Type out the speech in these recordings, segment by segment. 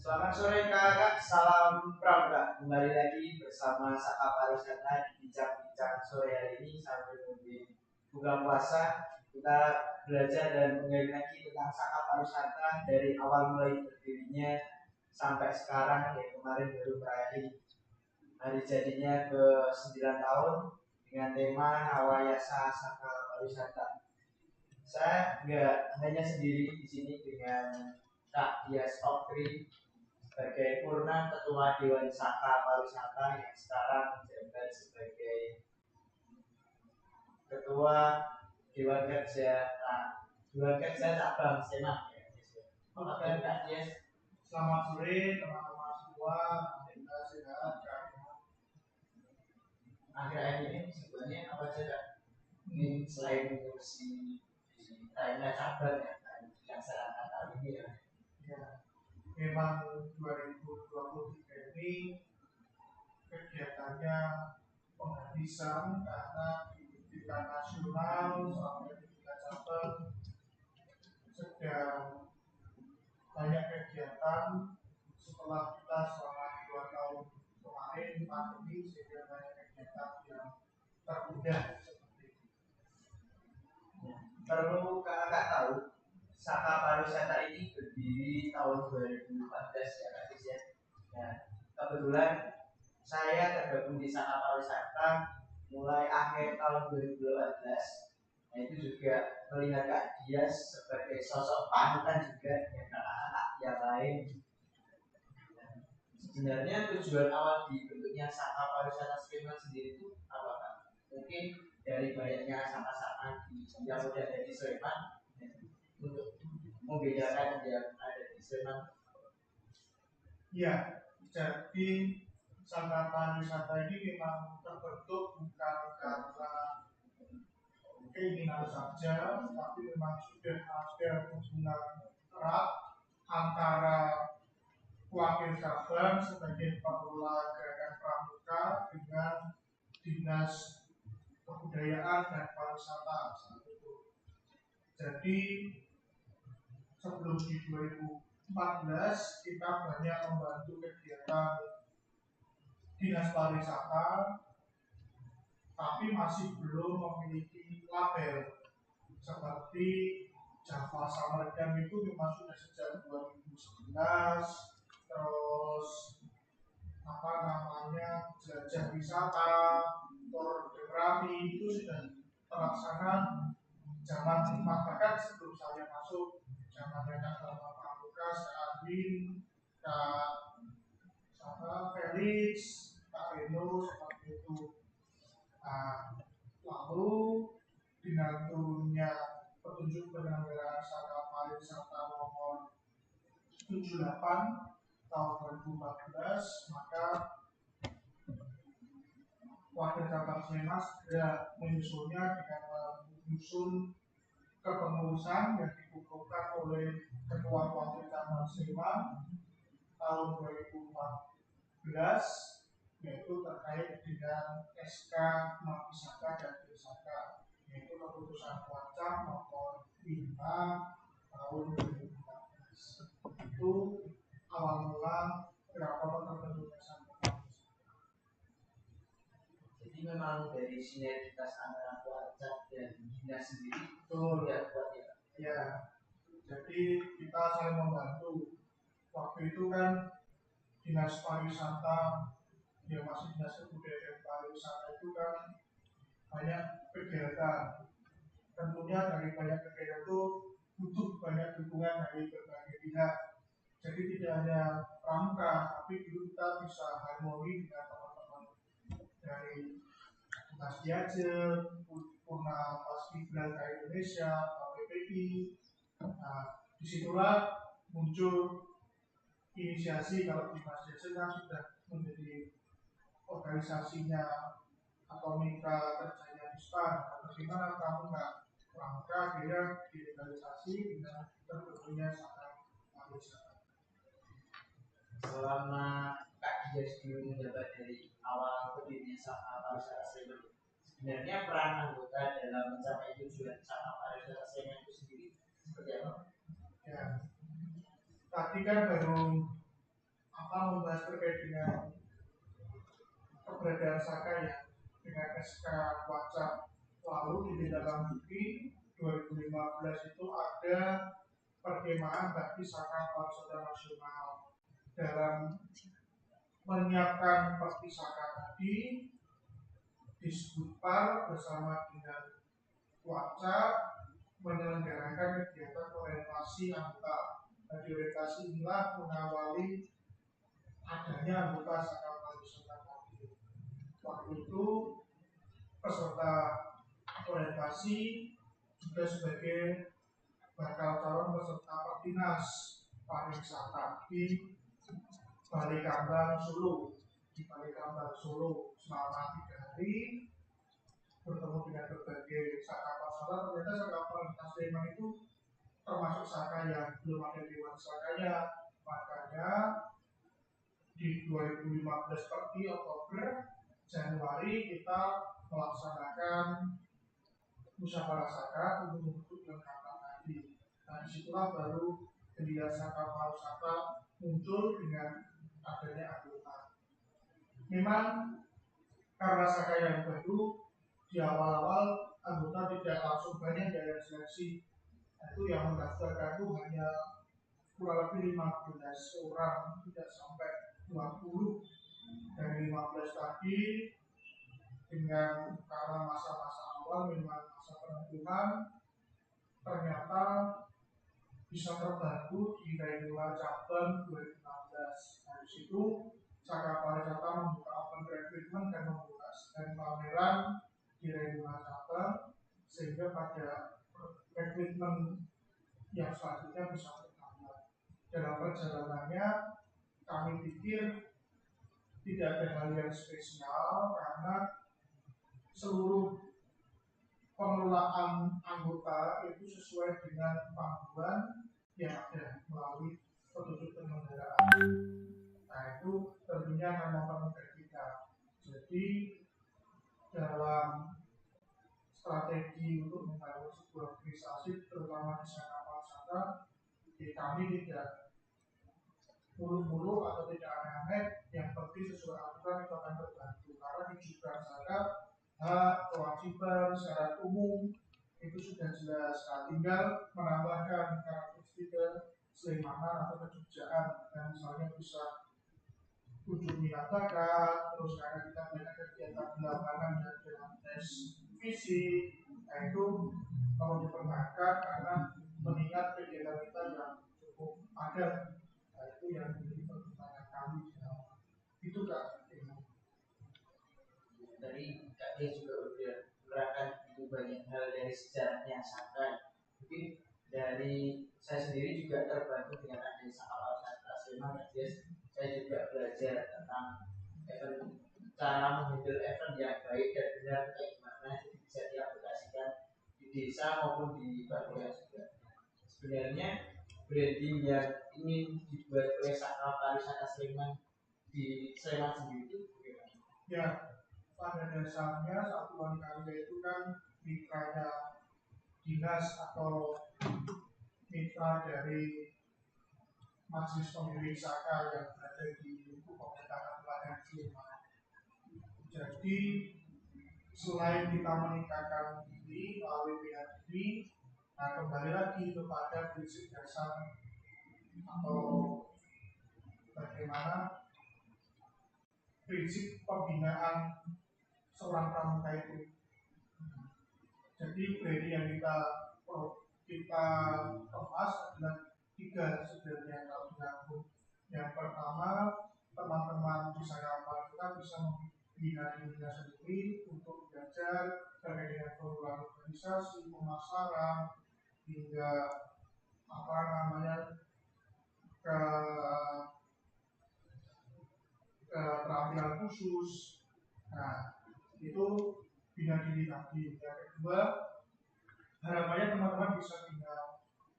Selamat sore kakak, salam pramuka. Kembali lagi bersama Saka Pariwisata di bincang-bincang sore hari ini sambil menunggu buka puasa. Kita belajar dan menggali lagi tentang Saka Pariwisata dari awal mulai berdirinya sampai sekarang, ya kemarin baru berakhir hari jadinya ke 9 tahun dengan tema Awayasa Saka Pariwisata. Saya nggak hanya sendiri di sini dengan Kak Dias Okri sebagai Purna Ketua Dewan Saka Pariwisata yang sekarang menjabat sebagai Ketua Dewan Kerja Cabang Semak. Oke, Kak Dias. Selamat sore teman-teman semua. Kita sehat kan? Akhir-akhir ini sebenarnya apa saja? Ini selain mengurusi lainnya cabang yang saya katakan ini ya. Ya, memang 2023 ini kegiatannya penghabisan karena di tingkat nasional sampai di tingkat cabang sedang banyak kegiatan setelah kita selama 2 tahun kemarin pandemi, sehingga banyak kegiatan yang tertunda seperti itu. Perlu kakak tahu, Saka Pariwisata ini berdiri tahun 2014 ya Kak Dis ya. Nah, kebetulan saya tergabung di Saka Pariwisata mulai akhir tahun 2018. Nah, itu juga melihat Kak Dias sebagai sosok panutan juga dengan anak-anak yang lain. Nah, sebenarnya tujuan awal dibentuknya Saka Pariwisata Sleman sendiri itu apa Kak? Mungkin dari banyaknya sama-sama yang udah ada di Sleman untuk membedakan yang ada di Sleman. Ya, jadi Saka Pariwisata ini memang terbentuk bukan karena keinginan saja, tapi memang sudah ada hubungan erat antara wakil cabang sebagai pengelola gerakan pramuka dengan dinas kebudayaan dan pariwisata saat itu. Jadi sebelum di 2014 kita banyak membantu kegiatan dinas pariwisata, tapi masih belum memiliki label seperti Java Summer Camp itu memang sudah sejak 2011, terus jelajah wisata, fotografi itu sudah terlaksana zaman bahkan sebelum saya masuk, zaman Kak Pramuka, Kak Adwin, Kak Felix, Kak Reno seperti itu. Lalu dengan turunnya petunjuk penyelenggaraan Saka Pariwisata nomor 78 tahun 2014, maka Wakil Cabang Sleman segera menyusulnya dengan menyusun kepengurusan yang dikukuhkan oleh Ketua Wakil Cabang Sleman tahun 2014, yaitu terkait dengan SK Mapisaka dan Pisaka, yaitu keputusan Wacam nomor 5 tahun 2014. Itu awal mula berapa terbentuknya Saka Pariwisata. Jadi memang dari sinergitas antara Wacam dan dinas sendiri betul ya buat ya. Ya, jadi kita saling membantu. Waktu itu kan dinas pariwisata, ya masih dinas kebudayaan dan pariwisata itu kan banyak kegiatan. Tentunya dari banyak kegiatan itu butuh banyak dukungan dari berbagai pihak. Jadi tidak hanya pramuka, tapi dulu kita bisa harmoni dengan teman-teman dari Mas Diajen, Purna Paskibraka Indonesia, PPI. Nah, disitulah muncul inisiasi. Kalau di Mas Diajen kan sudah menjadi organisasinya atau mitra kerjanya Dispan. Bagaimana pramuka akhirnya digitalisasi dengan terbentuknya Saka Pariwisata. Selama Kak Dias dulu menjabat dari awal berdirinya Saka Pariwisata Sleman, sebenarnya peran anggota dalam mencapai tujuan Saka Pariwisata Sleman itu sendiri seperti apa? Ya, tadi kan baru membahas terkait dengan keberadaan Saka ya dengan SK Wacap. Lalu ditindaklanjuti 2015 itu ada perkemahan bagi Saka Pariwisata Nasional. Dalam menyiapkan Perti Saka tadi, Disbudpar bersama dengan Wacap menyelenggarakan kegiatan orientasi anggota. Di orientasi inilah mengawali adanya anggota Saka Pariwisata tadi. Waktu itu peserta orientasi juga sebagai bakal calon peserta Pertinas pariwisata di Balikambang Solo. Di Balikambang Solo selama 3 hari bertemu dengan berbagai Saka pariwisata. Ternyata Saka pariwisata Sleman itu termasuk Saka yang belum ada dewan Sakanya. Makanya di 2015 Perti Oktober Januari kita melaksanakan musyawarah Saka untuk membentuk kelengkapan tadi. Nah, disitulah baru geliat Saka pariwisata muncul dengan adanya anggota. Memang karena Saka yang baru, di awal-awal anggota tidak langsung banyak dari seleksi. Itu yang mendaftarkan itu hanya kurang lebih 15 orang, tidak sampai 20. Dari 15 tadi dengan karena masa-masa awal memang masa penentuan, ternyata bisa terbantu di Rainula Cabang 2016. Dari situ Saka Pariwisata membuka open recruitment dan membuka stand pameran di Rainula Cabang sehingga pada recruitment yang selanjutnya bisa bertambah. Dalam perjalanannya kami pikir tidak ada hal yang spesial karena seluruh pengelolaan anggota itu sesuai dengan panduan yang ada melalui petunjuk penyelenggaraan. Nah, itu tentunya akan mempermudah kita. Jadi dalam strategi untuk membangun sebuah organisasi terutama di Saka Pariwisata, kami tidak mulu-mulu atau tidak aneh-aneh, yang penting sesuai aturan itu akan terbantu karena dijukan Saka hak, kewajiban, syarat umum itu sudah jelas. Nah, tinggal menambahkan karakteristik Sleimanan atau kejugjaan yang misalnya bisa kunjung minat bakat, terus karena kita banyak kegiatan di lapangan dan dalam tes fisik, nah itu perlu diperbanyak karena mengingat kegiatan kita yang cukup padat. Nah, itu yang menjadi pertimbangan kami. Itu Kak. Tadi Kak dia juga udah menerangkan begitu banyak hal dari sejarahnya Saka. Mungkin dari saya sendiri juga terbantu dengan adanya Saka Pariwisata Sleman. Saya juga belajar tentang event, cara menghandle event yang baik dan benar kayak gimana, jadi bisa diaplikasikan di desa maupun di Balikambang juga. Sebenarnya branding yang ingin dibuat oleh Saka Pariwisata Sleman di Sleman sendiri itu bagaimana? Ya, pada dasarnya satuan karya itu kan mitranya dinas atau mitra dari Majelis Pemilik Saka yang berada di lingkup pemerintahan Kabupaten Sleman. Jadi selain kita meningkatkan diri melalui pihak ini, nah kembali lagi kepada prinsip dasar atau bagaimana prinsip pembinaan seorang pramuka itu. Jadi branding yang kita kemas adalah 3 sebenarnya kalau digabung. Yang pertama, teman-teman di Saka Pariwisata bisa membina dirinya sendiri untuk belajar terkait dengan pengelolaan organisasi, pemasaran, hingga keterampilan khusus. Nah, itu bina diri tadi. Yang kedua, harapannya teman-teman bisa bina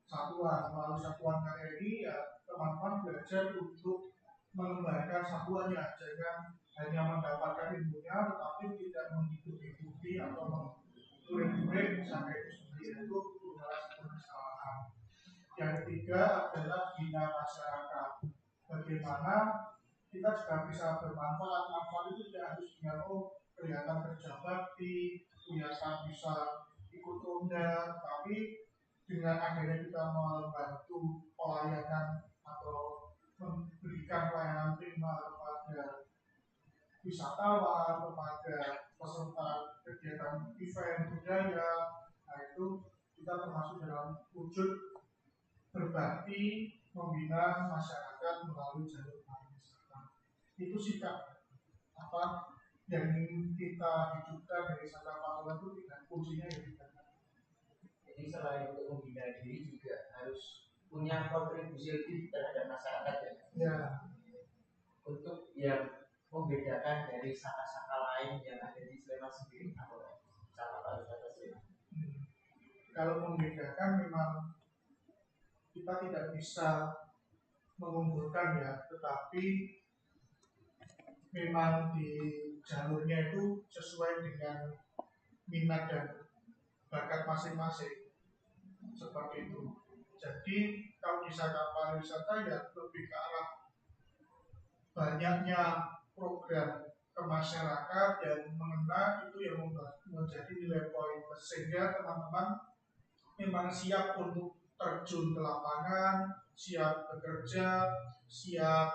satuan. Melalui satuan karya ini ya teman-teman belajar untuk mengembangkan satuannya, jangan hanya mendapatkan ilmunya tetapi tidak mengikuti atau mengikuti sampai itu sendiri, itu adalah sebuah kesalahan. Yang ketiga adalah bina masyarakat. Bagaimana kita juga bisa bermanfaat. Manfaat itu tidak harus dengan kelihatan kerja bakti, kelihatan bisa ikut ronda, tapi dengan adanya kita membantu pelayanan atau memberikan pelayanan prima kepada wisatawan, kepada peserta kegiatan event budaya, nah itu kita termasuk dalam wujud berbakti membina masyarakat melalui jalur pariwisata. Itu sikap apa yang kita hidupkan dari Saka Pahlawan itu tidak kuncinya ya tidak. Jadi selain untuk membina diri juga harus punya kontribusi lebih terhadap masyarakat ya. Ya. Untuk yang membedakan dari saka-saka lain yang ada di Sleman sendiri atau saka pariwisata Sleman. Kalau membedakan memang kita tidak bisa mengunggulkan ya, tetapi memang di jalurnya itu sesuai dengan minat dan bakat masing-masing seperti itu. Jadi kalau di Saka Pariwisata ya lebih ke arah banyaknya program ke masyarakat yang mengena itu yang menjadi nilai poin sehingga teman-teman memang siap untuk terjun ke lapangan, siap bekerja, siap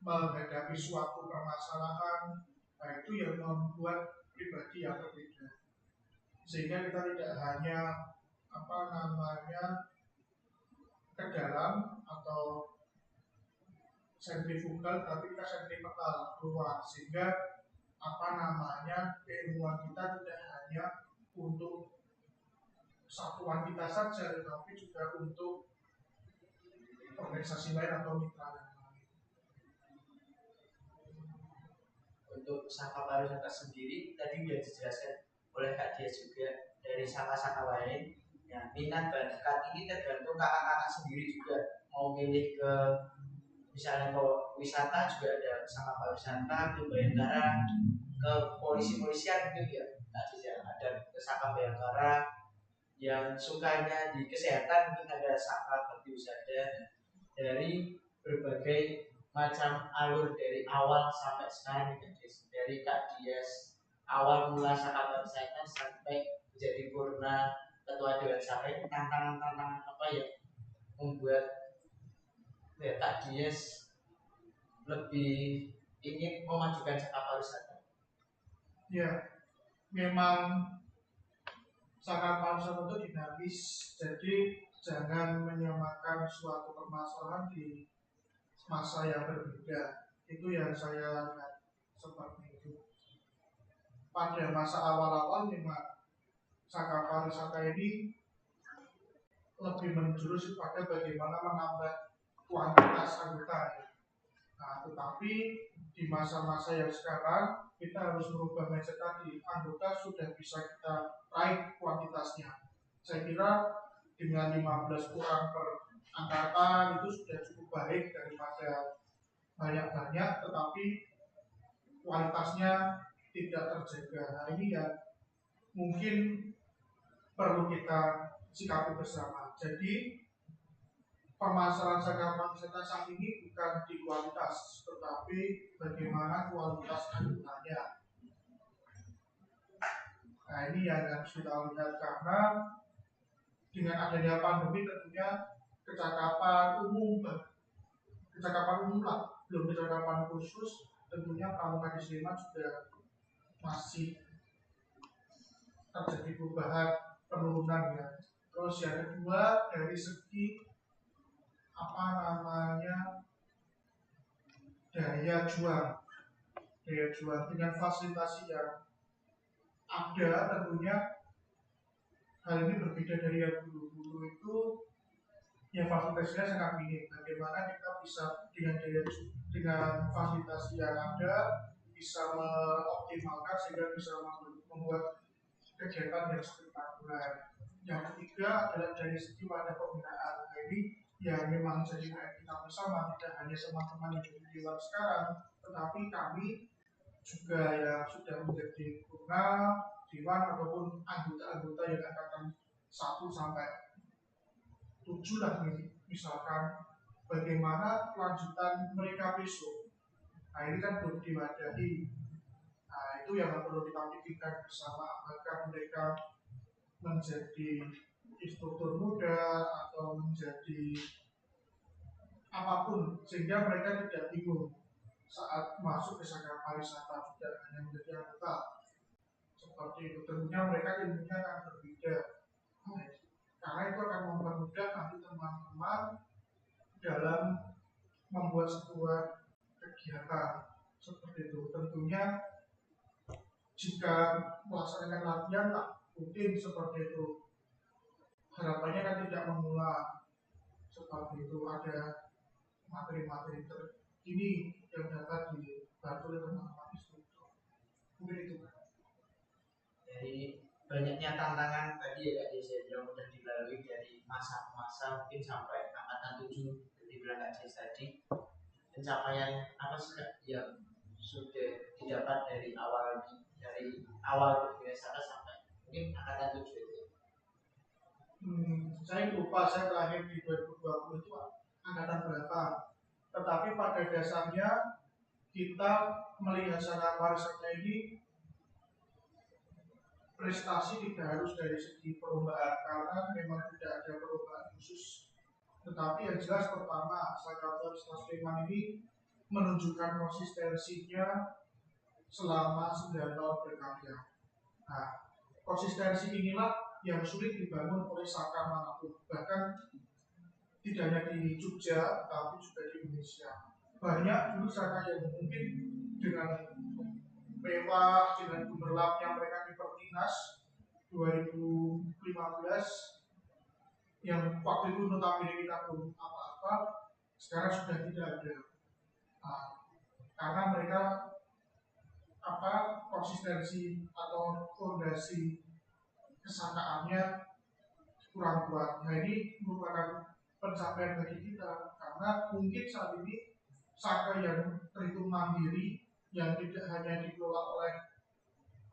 menghadapi suatu permasalahan. Nah itu yang membuat pribadi yang berbeda sehingga kita tidak hanya ke dalam atau sentrifugal, tapi kita sentripetal keluar sehingga keilmuan kita tidak hanya untuk satuan kita saja, tetapi juga untuk organisasi lain atau mitra lain. Untuk saka pariwisata sendiri tadi sudah dijelaskan oleh Kak Dia juga dari saka-saka lain. Ya, minat bakat ini tergantung kakak-kakak sendiri juga mau milih ke misalnya ke wisata juga ada saka pariwisata, ke Bayangkara, ke polisi-polisian gitu ya. Tadi ya ada ke saka Bayangkara, yang sukanya di kesehatan mungkin ada saka bakti wisata. Dari berbagai macam alur dari awal sampai sekarang dari Kak Dias awal mula saka pariwisata sampai menjadi purna ketua dewan saka itu tantangan-tantangan apa yang membuat ya, Kak Dias lebih ingin memajukan saka pariwisata? Ya, memang saka pariwisata itu dinamis, jadi jangan menyamakan suatu permasalahan di masa yang berbeda. Itu yang saya lihat seperti itu. Pada masa awal-awal memang saka pariwisata ini lebih menjurus pada bagaimana menambah kuantitas anggota. Nah, tetapi di masa-masa yang sekarang kita harus merubah mindset tadi. Anggota sudah bisa kita raih kuantitasnya. Saya kira dengan 15 orang per angkatan itu sudah cukup baik daripada banyak-banyak, tetapi kualitasnya tidak terjaga. Nah ini ya mungkin perlu kita sikapi bersama. Jadi permasalahan saka pariwisata saat ini bukan di kualitas, tetapi bagaimana kualitas anggotanya. Nah ini yang harus kita lihat karena dengan adanya pandemi tentunya kecakapan umum lah, belum kecakapan khusus, tentunya pramuka di Sleman juga masih terjadi perubahan penurunan ya. Terus yang kedua dari segi daya juang dengan fasilitasi yang ada tentunya hal ini berbeda dari yang dulu itu yang fasilitasnya sangat minim. Bagaimana kita bisa dengan fasilitasi yang ada bisa mengoptimalkan sehingga bisa membuat kegiatan yang spektakuler. Yang ketiga adalah dari segi wadah pembinaan. Nah, ini yang memang jadi kita bersama, tidak hanya teman-teman yang di luar sekarang, tetapi kami juga yang sudah menjadi purna dewan ataupun anggota-anggota yang angkatan 1 sampai 7 lah misalkan bagaimana kelanjutan mereka besok. Nah ini kan belum diwadahi. Nah itu yang perlu kita pikirkan bersama, apakah mereka menjadi instruktur muda atau menjadi apapun, sehingga mereka tidak bingung saat masuk ke sektor pariwisata, tidak hanya menjadi anggota seperti itu. Tentunya mereka ilmunya akan berbeda, karena itu akan mempermudah nanti teman-teman dalam membuat sebuah kegiatan seperti itu. Tentunya jika melaksanakan latihan rutin seperti itu, harapannya kan tidak mengulang seperti itu. Ada materi-materi terkini yang dapat dibantu oleh teman-teman instruktur. Mungkin itu. Dari banyaknya tantangan tadi ya Kak Des yang sudah dilalui dari masa ke masa mungkin sampai angkatan 7 jadi bilang Kak Des tadi, pencapaian apa sih Kak yang sudah didapat dari awal berbiasa sampai mungkin angkatan 7 itu? Saya lupa saya terakhir di 2020 itu angkatan berapa. Tetapi pada dasarnya kita melihat sana pariwisata ini prestasi tidak harus dari segi perlombaan, karena memang tidak ada perlombaan khusus. Tetapi yang jelas pertama, Sakral Sleman ini menunjukkan konsistensinya selama 9 tahun berkarya. Nah, konsistensi inilah yang sulit dibangun oleh saka manapun, bahkan tidak hanya di Jogja, tapi juga di Indonesia. Banyak dulu saka yang mungkin dengan mewah, dengan gemerlapnya mereka di Pertinas 2015, yang waktu itu notabene kita belum apa-apa, sekarang sudah tidak ada. Nah, karena mereka konsistensi atau fondasi kesakaannya kurang kuat. Nah ini merupakan pencapaian bagi kita, karena mungkin saat ini saka yang terhitung mandiri, yang tidak hanya dikelola oleh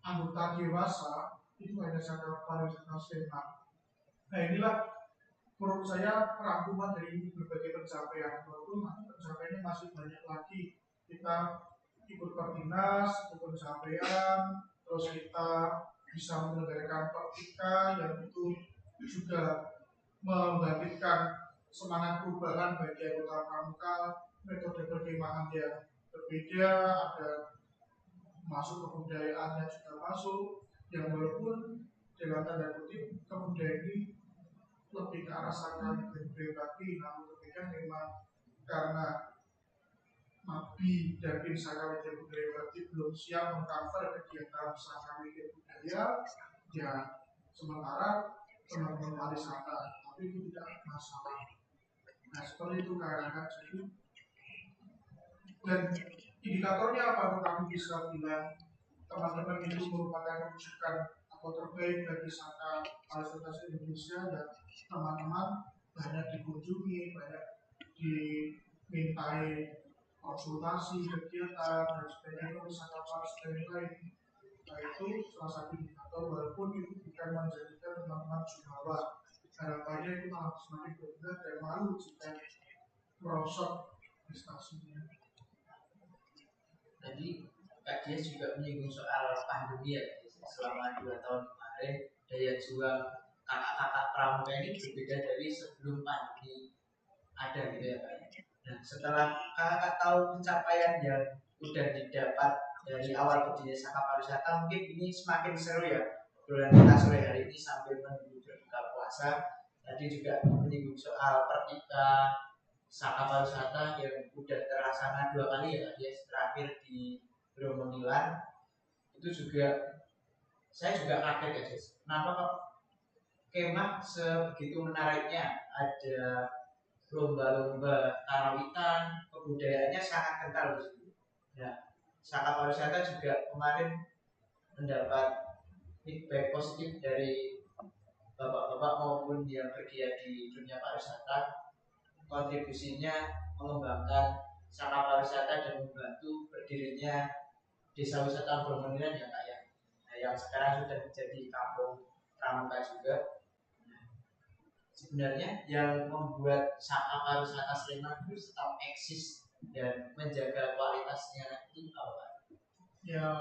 anggota dewasa, itu hanya saka pariwisata Sleman. Nah inilah menurut saya rangkuman dari berbagai pencapaian, walaupun pencapaiannya masih banyak lagi. Kita ikut Pertinas, ikut pencapaian, terus kita bisa menyelenggarakan Pertika yang itu juga membangkitkan semangat perubahan bagi anggota pramuka, metode perkemahan yang berbeda, ada masuk kebudayaannya juga masuk, yang walaupun dalam tanda kutip kebudayaan ini lebih ke arah sana berbagi, namun ketika memang karena Nabi dan Bin Saka Widya Budaya Bakti belum siap mengcover kegiatan Saka Widya Budaya, ya sementara teman-teman pariwisata, tapi itu tidak masalah. Nah seperti itu kadang-kadang. Jadi, dan indikatornya apa? Kami bisa bilang teman-teman itu merupakan rujukan atau terbaik bagi Saka pariwisata Indonesia, dan teman-teman banyak dikunjungi, banyak dimintai konsultasi, kegiatan, dan sebagainya oleh Saka pariwisata lain. Nah itu salah satu indikator, walaupun itu bukan menjadikan teman-teman jumawa. Harapannya itu malah semakin berguna dan malu jika merosot prestasinya. Tadi Kak Dias juga menyinggung soal pandemi ya, selama 2 tahun kemarin daya juang kakak-kakak pramuka ini berbeda dari sebelum pandemi ada gitu ya Pak. Nah setelah kakak tahu pencapaian yang sudah didapat dari awal berdirinya Saka Pariwisata, mungkin ini semakin seru ya obrolan kita sore hari ini sambil menunggu berbuka puasa. Tadi juga menyinggung soal Pertika Saka Pariwisata yang sudah terlaksana 2 kali ya Kak Dias, terakhir di Bromo Milan. Itu juga saya juga kaget ya Dias, kenapa kok kemah sebegitu menariknya, ada lomba-lomba karawitan, kebudayaannya sangat kental di situ. Nah, Saka Pariwisata juga kemarin mendapat feedback positif dari bapak-bapak maupun yang bergiat di dunia pariwisata, kontribusinya mengembangkan Saka Pariwisata dan membantu berdirinya desa wisata Bromo Milan ya Kak ya. Nah, yang sekarang sudah menjadi kampung pramuka juga. Sebenarnya yang membuat Saka Pariwisata Sleman itu tetap eksis dan menjaga kualitasnya itu apa? Ya,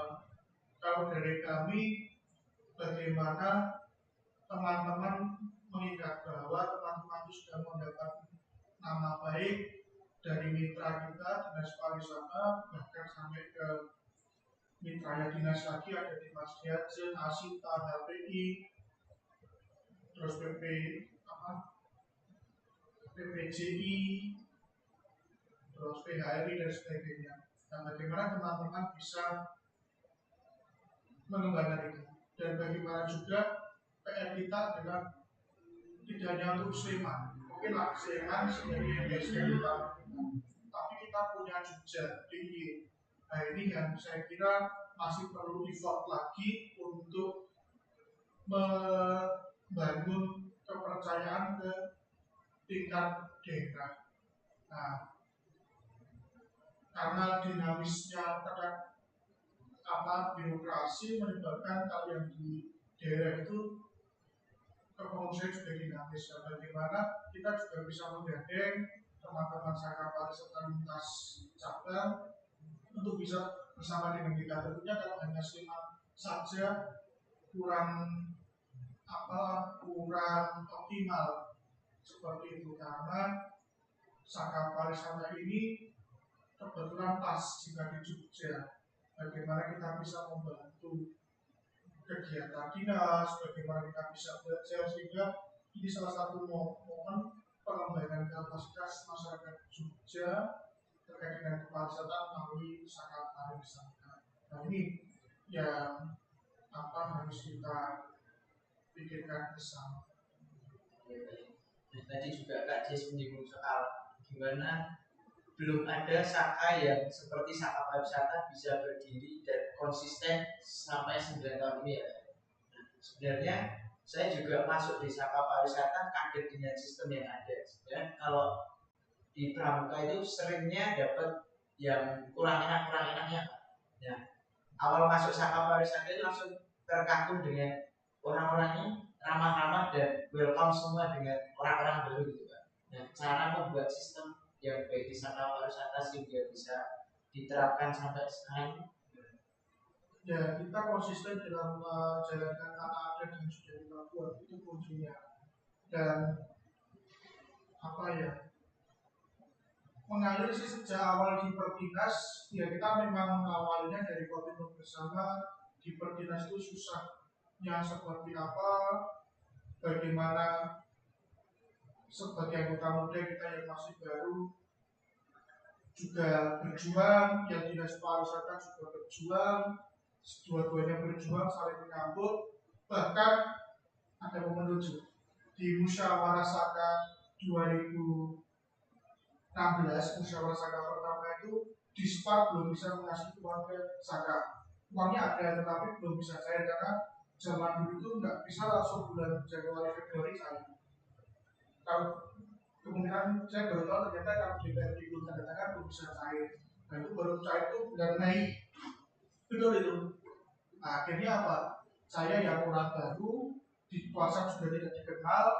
kalau dari kami, bagaimana teman-teman mengingat bahwa teman-teman itu sudah mendapat nama baik dari mitra kita, dinas pariwisata, bahkan sampai ke mitranya dinas lagi, ada Dinas Diajen, Asita, HPI, terus PPJI, terus PHRI dan sebagainya. Nah, bagaimana teman-teman bisa mengembangkan itu, dan bagaimana juga PR kita adalah tidak hanya untuk Sleman. Oke lah, Sleman sebagai base utama kita, tapi kita punya Jogja, DIY. Nah, ini yang saya kira masih perlu effort lagi untuk membangun kepercayaan ke tingkat daerah. Nah, karena dinamisnya birokrasi menyebabkan kalau yang di daerah itu kepengurusan juga dinamis. Dan bagaimana kita juga bisa menggandeng teman-teman Saka Pariwisata lintas cabang untuk bisa bersama dengan kita. Tentunya kalau hanya Sleman saja kurang optimal seperti itu, karena Saka Pariwisata ini kebetulan pas jika di Jogja. Bagaimana kita bisa membantu kegiatan dinas, bagaimana kita bisa belajar, sehingga ini salah satu momen pengembangan kapasitas masyarakat Jogja terkait dengan kepariwisataan melalui Saka Pariwisata. Nah, ini yang harus kita pikirkan bersama. Nah, tadi juga Kak Jess menyinggung soal gimana belum ada Saka yang seperti Saka Pariwisata bisa berdiri dan konsisten sampai 9 tahun ini ya. Nah, sebenarnya saya juga masuk di Saka Pariwisata kaget dengan sistem yang ada. Sebenarnya kalau di Pramuka itu seringnya dapat yang kurang enaknya. Ya, awal masuk Saka Pariwisata itu langsung terkagum dengan orang-orangnya ramah-ramah dan welcome semua dengan orang-orang baru gitu kan. Nah, cara membuat sistem yang baik di Saka Pariwisata sehingga bisa diterapkan sampai sekarang. Ya, kita konsisten dalam menjalankan tanah adat yang sudah kita buat, itu kuncinya. Dan mengalir sih sejak awal di Perdinas, ya kita memang mengawalnya dari komitmen bersama. Di Perdinas itu susahnya seperti apa, bagaimana sebagai anggota muda kita yang masih baru juga berjuang, yang dinas pariwisata juga berjuang, dua-duanya berjuang saling menyambut. Bahkan ada momen lucu di musyawarah Saka 2016, musyawarah Saka pertama itu Dispar belum bisa mengasih uang ke Saka. Uangnya ada tetapi belum bisa cair karena zaman dulu itu nggak bisa langsung bulan Januari Februari cair. Kalau kemungkinan saya baru tahu ternyata kalau DPR belum tanda tangan belum bisa cair. Nah, itu baru cair itu bulan Mei. Betul itu. Nah, akhirnya apa? Saya yang orang baru di kuasa sudah tidak dikenal.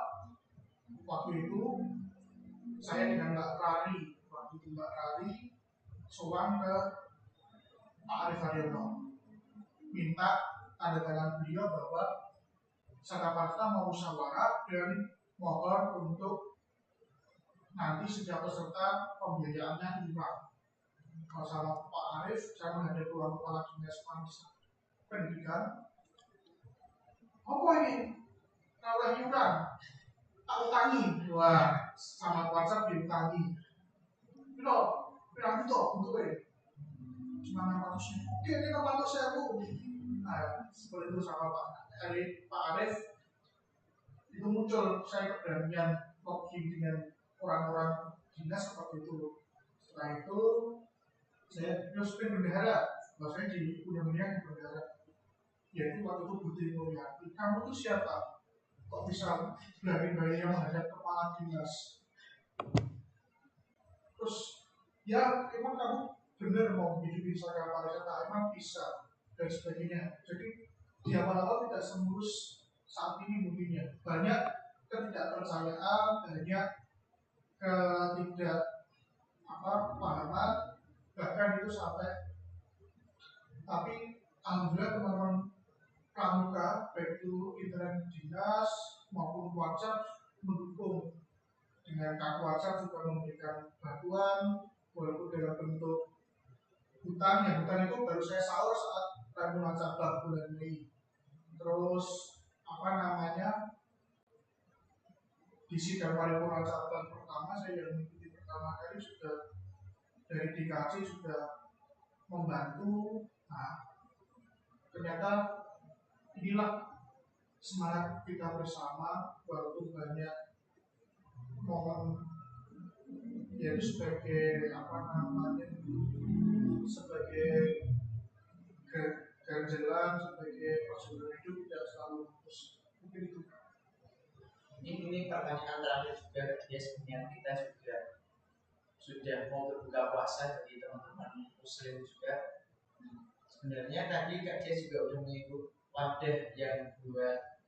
Waktu itu saya dengan Mbak Rari sowan ke Pak Arif Haryono, minta tanda tangan beliau bahwa Saka Pariwisata mau musyawarah dan mohon untuk nanti setiap peserta pembiayaannya iuran. Kalau sama Pak Arif, saya menghadap ruang kepala dinas pendidikan. Apa ini? Kalau iuran, tak utangi. Wah, sama WhatsApp diutangi. Bilang itu untuk cuma 600 ribu. Oke, ini 600 ribu. Nah, seperti itu sama Pak Arif. Itu muncul saya keberanian login dengan orang-orang dinas seperti itu. Setelah itu saya nyuspin bendahara, bahwasanya di undang-undang di bendahara, yaitu waktu itu Budi Mulyati. Kamu itu siapa? Kok bisa berani-berani yang menghadap kepala dinas? Terus ya emang kamu benar mau hidup Saka Pariwisata, emang bisa dan sebagainya. Jadi di awal-awal tidak semulus saat ini mungkinnya. Banyak ketidakpercayaan, banyak pahaman, bahkan itu sampai. Tapi alhamdulillah teman-teman pramuka baik itu internet dinas maupun WhatsApp mendukung. Dengan kartu WhatsApp juga memberikan bantuan walaupun dalam bentuk hutan. Ya hutan itu baru saya sahur saat Raimuna Cabang bulan Mei. Terus di sidang paripurna cabang pertama saya yang mengikuti pertama kali sudah dari DKJ sudah membantu. Nah, ternyata inilah semangat kita bersama walaupun banyak momen yaitu sebagai sebagai ganjelan, sebagai prosedur hidup tidak selalu terus mungkin itu. Ini pertanyaan terakhir juga ya, sebenarnya kita sudah mau berbuka puasa bagi teman-teman muslim juga. Sebenarnya tadi Kak Dia juga udah menyebut wadah yang buat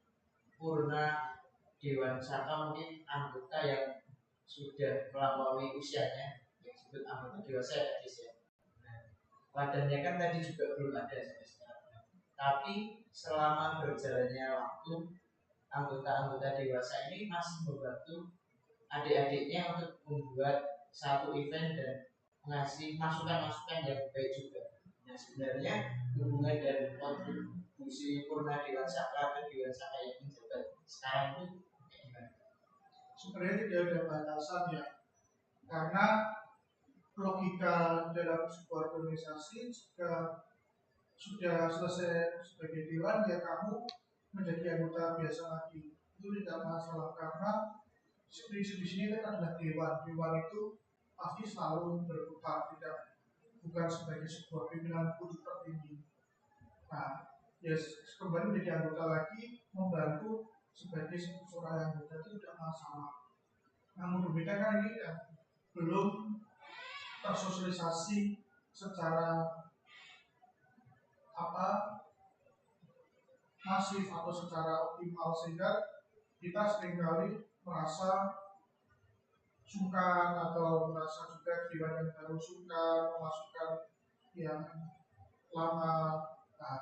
purna Dewan Saka, mungkin anggota yang sudah melampaui usianya yang disebut anggota dewasa ya Kak Des ya. Nah, wadahnya kan tadi juga belum ada sampai sekarang. Tapi selama berjalannya waktu, anggota-anggota dewasa ini masih membantu adik-adiknya untuk membuat satu event dan mengasih masukan-masukan yang baik juga. Nah, sebenarnya hubungan dan kontribusi purna Dewan Saka ke Dewan Saka yang menjabat sekarang itu kayak gimana? Sebenarnya tidak ada batasan ya, karena logika dalam sebuah organisasi jika sudah selesai sebagai dewan ya kamu menjadi anggota biasa lagi, itu tidak masalah karena prinsip di sini kan adalah dewan itu pasti selalu berputar, bukan sebagai sebuah pimpinan kudus tertinggi. Nah, ya kembali menjadi anggota lagi membantu sebagai seorang anggota itu tidak masalah. Namun demikian kan ini belum tersosialisasi secara masif atau secara optimal sehingga kita seringkali merasa sungkan atau merasa juga dewan yang baru sungkan memasukkan yang lama. Nah,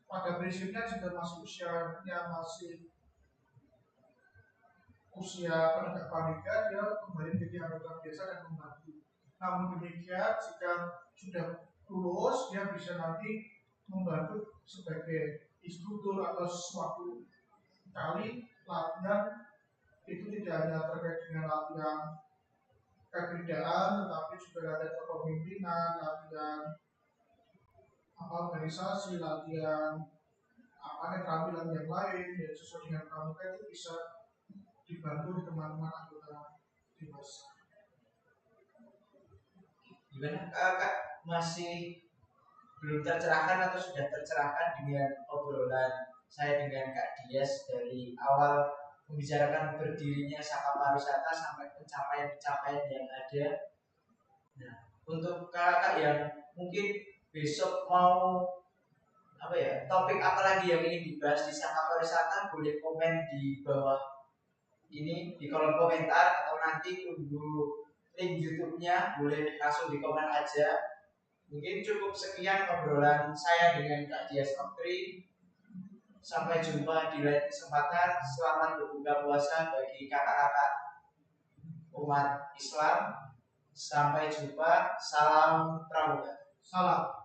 pada prinsipnya jika masih usia penegak panika, dia kembali menjadi anggota biasa dan membantu. Namun demikian jika sudah lulus dia bisa nanti membantu sebagai instruktur atau suatu kali latihan. Itu tidak hanya terkait dengan latihan kekerjaan, tetapi juga latihan kepemimpinan, latihan organisasi, latihan keterampilan yang lain yang sesuai dengan pramuka itu bisa dibantu di teman-teman anggota dewasa. Gimana Kak, masih belum tercerahkan atau sudah tercerahkan dengan obrolan saya dengan Kak Dias dari awal membicarakan berdirinya Saka Pariwisata sampai pencapaian-pencapaian yang ada. Nah, untuk kakak yang mungkin besok mau topik apa lagi yang ingin dibahas di Saka Pariwisata, boleh komen di bawah ini di kolom komentar atau nanti tunggu link YouTube-nya, boleh langsung di komen aja. Mungkin cukup sekian obrolan saya dengan Kak Dias Oktri. Sampai jumpa di lain kesempatan. Selamat berbuka puasa bagi kakak-kakak umat Islam. Sampai jumpa. Salam Pramuka. Salam.